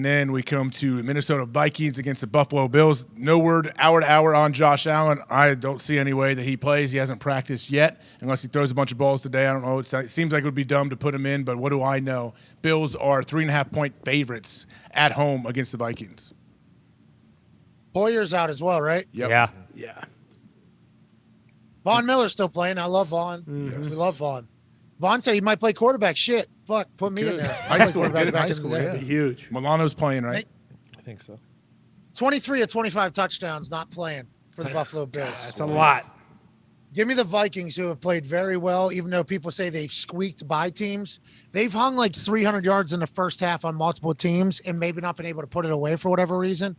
And then we come to Minnesota Vikings against the Buffalo Bills. No word hour to hour on Josh Allen. I don't see any way that he plays. He hasn't practiced yet unless he throws a bunch of balls today. I don't know. It seems like it would be dumb to put him in, but what do I know? Bills are 3.5-point favorites at home against the Vikings. Boyer's out as well, right? Yep. Yeah. Von Miller's still playing. I love Von. Yes. We love Von. Von said he might play quarterback. Shit. Fuck. Put me in there. High school. Good in high in school, the day. yeah. Huge. Milano's playing, right? I think so. 23 of 25 touchdowns not playing for the Buffalo Bills. That's a lot. Give me the Vikings, who have played very well, even though people say they've squeaked by teams. They've hung like 300 yards in the first half on multiple teams and maybe not been able to put it away for whatever reason.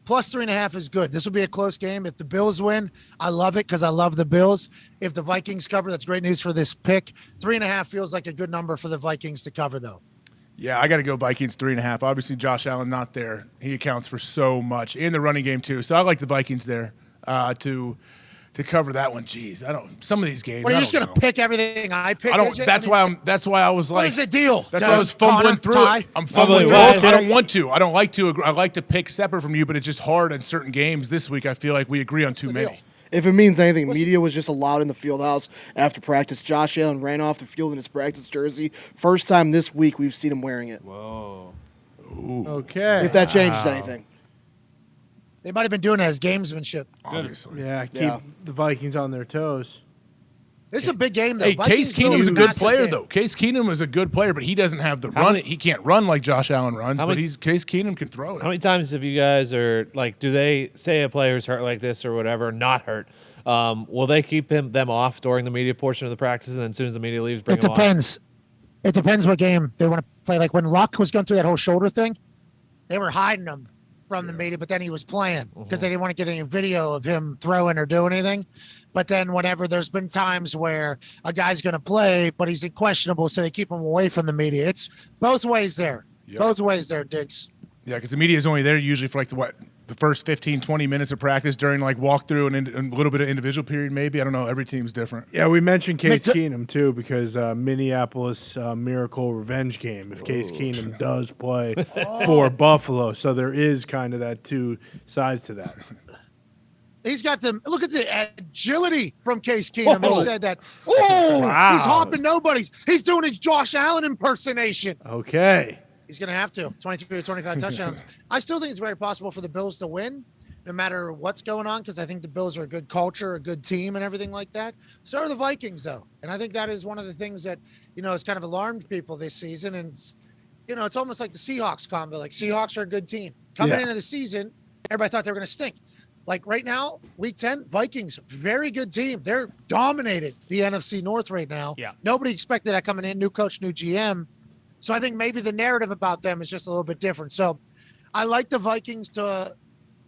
Plus 3.5 is good. This will be a close game. If the Bills win, I love it because I love the Bills. If the Vikings cover, that's great news for this pick. 3.5 feels like a good number for the Vikings to cover, though. Yeah, I got to go Vikings 3.5. Obviously, Josh Allen not there. He accounts for so much in the running game too. So I like the Vikings there to cover that one. Jeez, I don't. Some of these games. Well, you're just gonna pick everything I pick. I don't. AJ? That's why I was like. What is the deal? That's why I was fumbling through it. I'm fumbling through it. I don't want to. I don't like to. I like to pick separate from you, but it's just hard in certain games. This week, I feel like we agree on too many. If it means anything, media was just allowed in the field house after practice. Josh Allen ran off the field in his practice jersey. First time this week we've seen him wearing it. Whoa. Ooh. Okay. If that changes anything. They might have been doing it as gamesmanship. Obviously. Yeah, keep the Vikings on their toes. This is a big game, though. Hey, Vikings Case Keenum is a Bills, good massive player, game. though. Case Keenum is a good player, but he doesn't have the run. He can't run like Josh Allen runs, but Case Keenum can throw it. How many times have you guys do they say a player's hurt like this or whatever, not hurt? Will they keep them off during the media portion of the practice, and then as soon as the media leaves, bring It them on? depends. It depends what game they want to play. Like when Luck was going through that whole shoulder thing, they were hiding him from the media, but then he was playing because they didn't want to get any video of him throwing or doing anything. But then whenever there's been times where a guy's going to play, but he's questionable, so they keep him away from the media. It's both ways there. Yep. Both ways there, Diggs. Yeah, because the media is only there usually for like the first 15, 20 minutes of practice during like walkthrough and a little bit of individual period maybe. I don't know. Every team's different. Yeah, we mentioned Case Keenum too because Minneapolis Miracle revenge game. If Case Keenum does play for Buffalo, so there is kind of that two sides to that. He's got look at the agility from Case Keenum. Who said that? Wow. He's hopping nobodies. He's doing his Josh Allen impersonation. Okay. He's going to have to. 23 or 25 touchdowns. I still think it's very possible for the Bills to win, no matter what's going on, because I think the Bills are a good culture, a good team, and everything like that. So are the Vikings, though. And I think that is one of the things that, has kind of alarmed people this season. And, it's almost like the Seahawks combo. Like, Seahawks are a good team. Coming into the season, everybody thought they were going to stink. Like, right now, Week 10, Vikings, very good team. They're dominated the NFC North right now. Yeah. Nobody expected that coming in. New coach, new GM. So I think maybe the narrative about them is just a little bit different. So I like the Vikings to,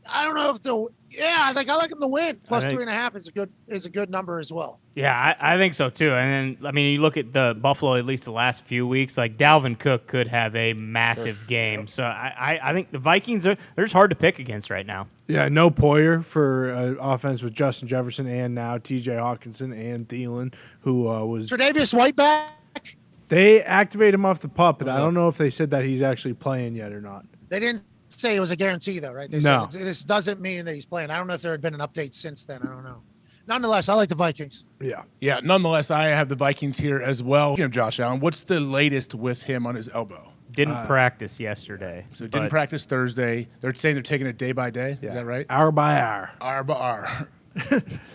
I don't know if I like them to win. Plus 3.5 is a good number as well. Yeah, I think so too. And then, you look at the Buffalo, at least the last few weeks, like Dalvin Cook could have a massive game. So I think the Vikings they're just hard to pick against right now. Yeah, no Poyer for offense with Justin Jefferson and now T.J. Hawkinson and Thielen, who was Tre'Davious White back? They activate him off the pup, but I don't know if they said that he's actually playing yet or not. They didn't say it was a guarantee, though, right? They said this doesn't mean that he's playing. I don't know if there had been an update since then. I don't know. Nonetheless, I like the Vikings. Yeah. Yeah, nonetheless, I have the Vikings here as well. Josh Allen, what's the latest with him on his elbow? Didn't practice yesterday. So didn't practice Thursday. They're saying they're taking it day by day. Yeah. Is that right? Hour by hour. Hour by hour.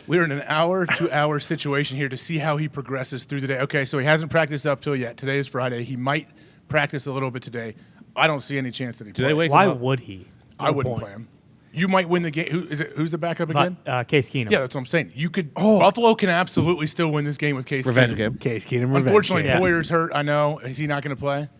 We're in an hour to hour situation here to see how he progresses through the day. Okay, so he hasn't practiced up till yet. Today is Friday. He might practice a little bit today. I don't see any chance that he plays. Why would he? I wouldn't play him. You might win the game. Who's the backup again? Case Keenum. Yeah, that's what I'm saying. Buffalo can absolutely still win this game with Case Revenge Keenum. game. Case Keenum. Unfortunately, game. Poyer's hurt. I know. Is he not going to play?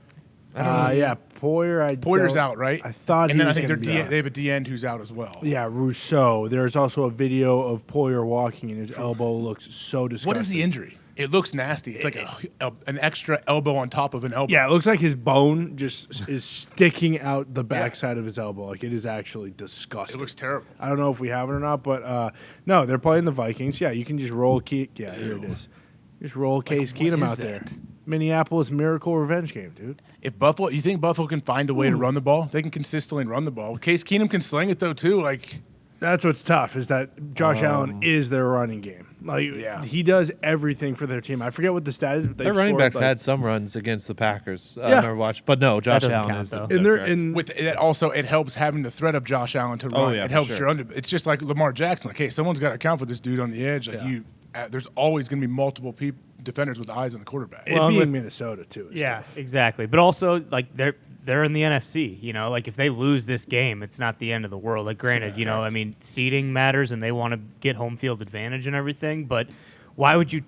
Yeah, Poyer. Poyer's out, right? I thought and he then I was think gonna be out. they have a D end who's out as well. Yeah, Rousseau. There's also a video of Poyer walking, and his elbow looks so disgusting. What is the injury? It looks nasty. It's like an extra elbow on top of an elbow. Yeah, it looks like his bone just is sticking out the backside of his elbow. Like, it is actually disgusting. It looks terrible. I don't know if we have it or not, but no, they're playing the Vikings. Yeah, you can just roll. Yeah, here it is. Just roll Case Keenum out there. Minneapolis miracle revenge game, dude. If Buffalo, you think Buffalo can find a way to run the ball? They can consistently run the ball. Case Keenum can sling it though too. Like That's what's tough is that Josh Allen is their running game. Like he does everything for their team. I forget what the stat is, but Their running backs had some runs against the Packers. I never watched, but no, Josh doesn't Allen count, is though. with it also, it helps having the threat of Josh Allen to run. yeah, It for helps sure. your under. It's just like Lamar Jackson. Like, hey, someone's got to account for this dude on the edge. Like there's always going to be multiple defenders with eyes on the quarterback. It'd be in Minnesota too. Yeah, exactly. But also, like they're in the NFC. You know, like if they lose this game, it's not the end of the world. Like, granted, you know, I mean, seeding matters, and they want to get home field advantage and everything. But why would you?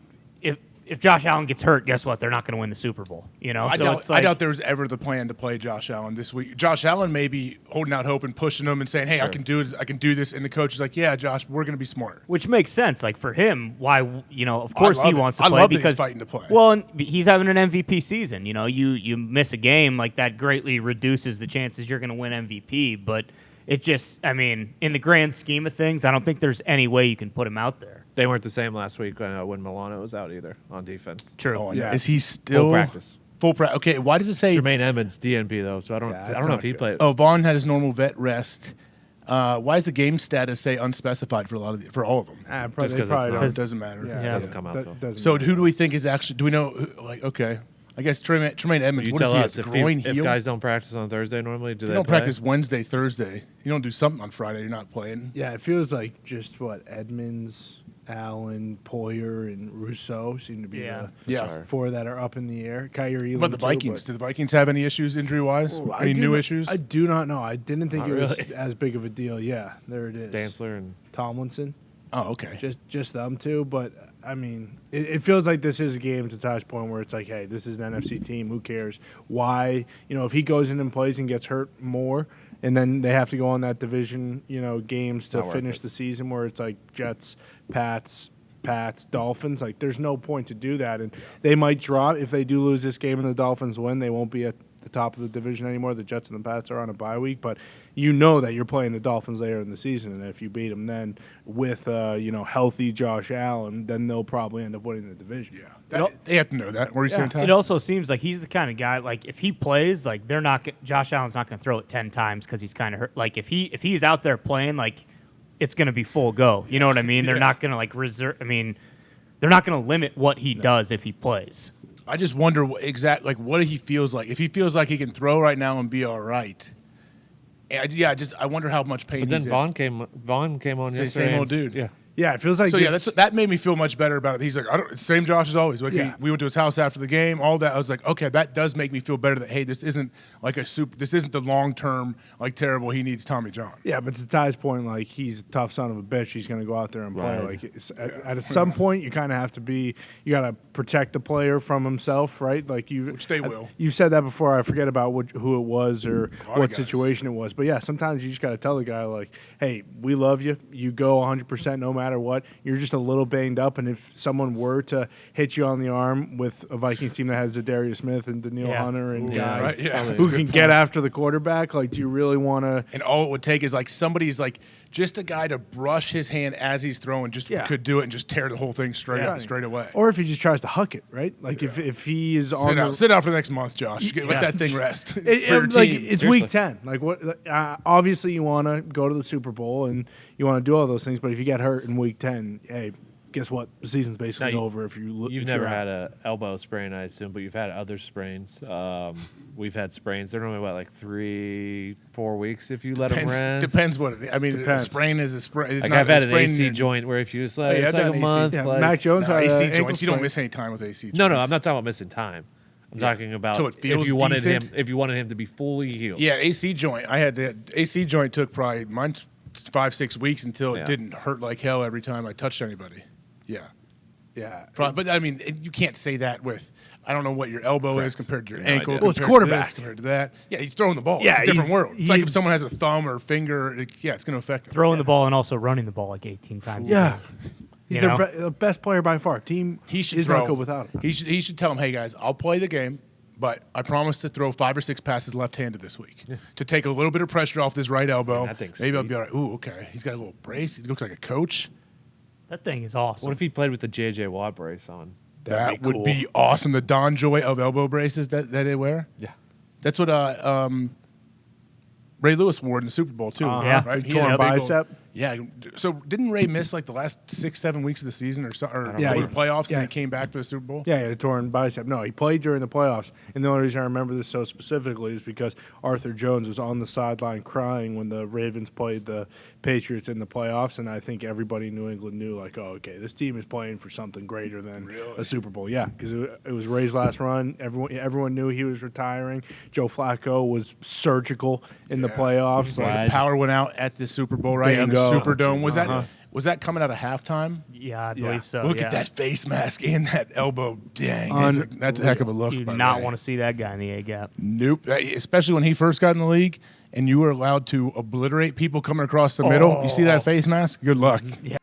If Josh Allen gets hurt, guess what? They're not going to win the Super Bowl. You know, I doubt there was ever the plan to play Josh Allen this week. Josh Allen may be holding out hope and pushing him and saying, "Hey, I can do this. I can do this." And the coach is like, "Yeah, Josh, we're going to be smart." Which makes sense. Like for him, why? You know, of course he wants to I play love that he's because fighting to play. Well, and he's having an MVP season. You know, you miss a game like that greatly reduces the chances you're going to win MVP. But it just, I mean, in the grand scheme of things, I don't think there's any way you can put him out there. They weren't the same last week when Milano was out either on defense. True. Oh, Yeah. is he still Full practice. Full practice. Okay, why does it say? Jermaine Edmonds DNP though, so I don't that's know not if he good. played. Oh, Vaughn had his normal vet rest. Why does the game status say unspecified for for all of them? Just 'cause it's not. It doesn't matter. Yeah, It doesn't come out though. doesn't So matter. who do we think is actually? Do we know? Like, okay, I guess Tremaine Edmonds. You What tell is he? us A if groin if heel? guys don't practice on Thursday normally, do you they don't play? practice Wednesday, Thursday. You don't do something on Friday. You're not playing. Yeah, it feels like just what Edmonds, Allen, Poyer, and Rousseau seem to be Yeah. Yeah. Sorry. the four that are up in the air. Kyrie Elam What about the too, Vikings? but- Do the Vikings have any issues injury wise? Oh, I Any do new not- issues? I do not know. I didn't think Not it was really. as big of a deal. Yeah, there it is. Dantzler and Tomlinson, Oh, okay. just them two. But I mean, it feels like this is a game to Tosh's point where it's like, hey, this is an NFC team. Who cares? Why? You know, if he goes in and plays and gets hurt more, and then they have to go on that division, you know, games to Not worth finish it. the season where it's like Jets, Pats, Dolphins. Like, there's no point to do that. And they might drop if they do lose this game and the Dolphins win. They won't be at the top of the division anymore. The Jets and the Pats are on a bye week, but you know that you're playing the Dolphins later in the season, and if you beat them then with you know, healthy Josh Allen, then they'll probably end up winning the division. Yeah. They have to know that. What are you saying, Ty? It also seems like he's the kind of guy, like if he plays, like they're not Josh Allen's not going to throw it 10 times because he's kind of hurt. Like if he's out there playing, like it's going to be full go. You know what I mean? They're not going to like reserve. I mean, they're not going to limit what he does if he plays. I just wonder what he feels like. If he feels like he can throw right now and be all right. I wonder how much pain But then he's Vaughn came on Say, yesterday. same old and- dude. Yeah. Yeah, it feels like So yeah, this- that made me feel much better about it. He's like, same Josh as always. Like Yeah. we went to his house after the game, all that. I was like, okay, that does make me feel better. That hey, this isn't like this isn't the long term like terrible. He needs Tommy John. Yeah, but to Ty's point, like, he's a tough son of a bitch. He's going to go out there and play. Right. Like, at some point, you kind of have to be. You got to protect the player from himself, right? Like Which they will. You've said that before. I forget about who it was or lot of what guys. situation it was. But yeah, sometimes you just got to tell the guy, like, hey, we love you. You go 100% no matter what. You're just a little banged up, and if someone were to hit you on the arm with a Vikings team that has Zadarius Smith and Daniil Hunter and guys right, yeah. That's who a good can get after the quarterback, like, do you really want to? And all it would take is like somebody's like just a guy to brush his hand as he's throwing, just Yeah. could do it and just tear the whole thing straight away. Or if he just tries to huck it, right? Like if he is on Sit out for the next month, Josh. Let that thing rest. For your like team. it's Seriously. week 10. Like what? Obviously, you want to go to the Super Bowl and you want to do all those things. But if you get hurt in week 10, hey, guess what? The season's basically Now, over. If You've if never you're out. had a elbow sprain, I assume, but you've had other sprains. We've had sprains. They're normally like 3-4 weeks if you let them rest. Depends what it. I mean, Depends. a sprain is a sprain. It's Like not I've had a an sprain AC in- joint where if you just let Oh, yeah, it's I've like done a AC. month. Yeah, like, Mac Jones No, had AC a ankle joints. You don't sprain. miss any time with AC joints. no, I'm not talking about missing time. I'm talking about Till it feels if you wanted decent. him. If you wanted him to be fully healed. Yeah, AC joint. I had the AC joint took probably mine 5-6 weeks until it Yeah. didn't hurt like hell every time I touched anybody. Yeah. Yeah. But I mean, you can't say that with I don't know what your elbow is compared to your ankle. idea. Well, it's compared to quarterback. this, compared to that. Yeah, he's throwing the ball. Yeah, it's a different he's- world. It's like if he's- someone has a thumb or finger. It's going to affect him. Throwing the ball and also running the ball like 18 times. Yeah. A game. He's You their know? the best player by far. Team He should is throw. not good without him. He should tell him, hey guys, I'll play the game, but I promise to throw 5 or 6 passes left-handed this week to take a little bit of pressure off this right elbow. that thing's Maybe I'll sweet. be all right. Ooh, okay. He's got a little brace. He looks like a coach. That thing is awesome. What if he played with the JJ Watt brace on? That be would cool. be awesome. The Don Joy of elbow braces that they wear. Yeah. That's what Ray Lewis wore in the Super Bowl too. Yeah. Right. He Torn had a big old- bicep. yeah. So didn't Ray miss like the last 6-7 weeks of the season or Yeah, or he- the playoffs yeah. and then came back for the Super Bowl? Yeah, he had a torn bicep. No, he played during the playoffs. And the only reason I remember this so specifically is because Arthur Jones was on the sideline crying when the Ravens played the Patriots in the playoffs. And I think everybody in New England knew, like, oh, okay, this team is playing for something greater than a Super Bowl. Yeah, because it was Ray's last run. Everyone knew he was retiring. Joe Flacco was surgical in the playoffs. The Like, power went out at the Super Bowl, right? There In you the go. Superdome. Was that coming out of halftime? Yeah, I Yeah. believe so. Look yeah. at that face mask and that elbow. Dang, Un- that's a heck of a look. You do by not Ray. want to see that guy in the A gap. Nope. Especially when he first got in the league and you were allowed to obliterate people coming across the middle. You see that face mask? Good luck. Yeah.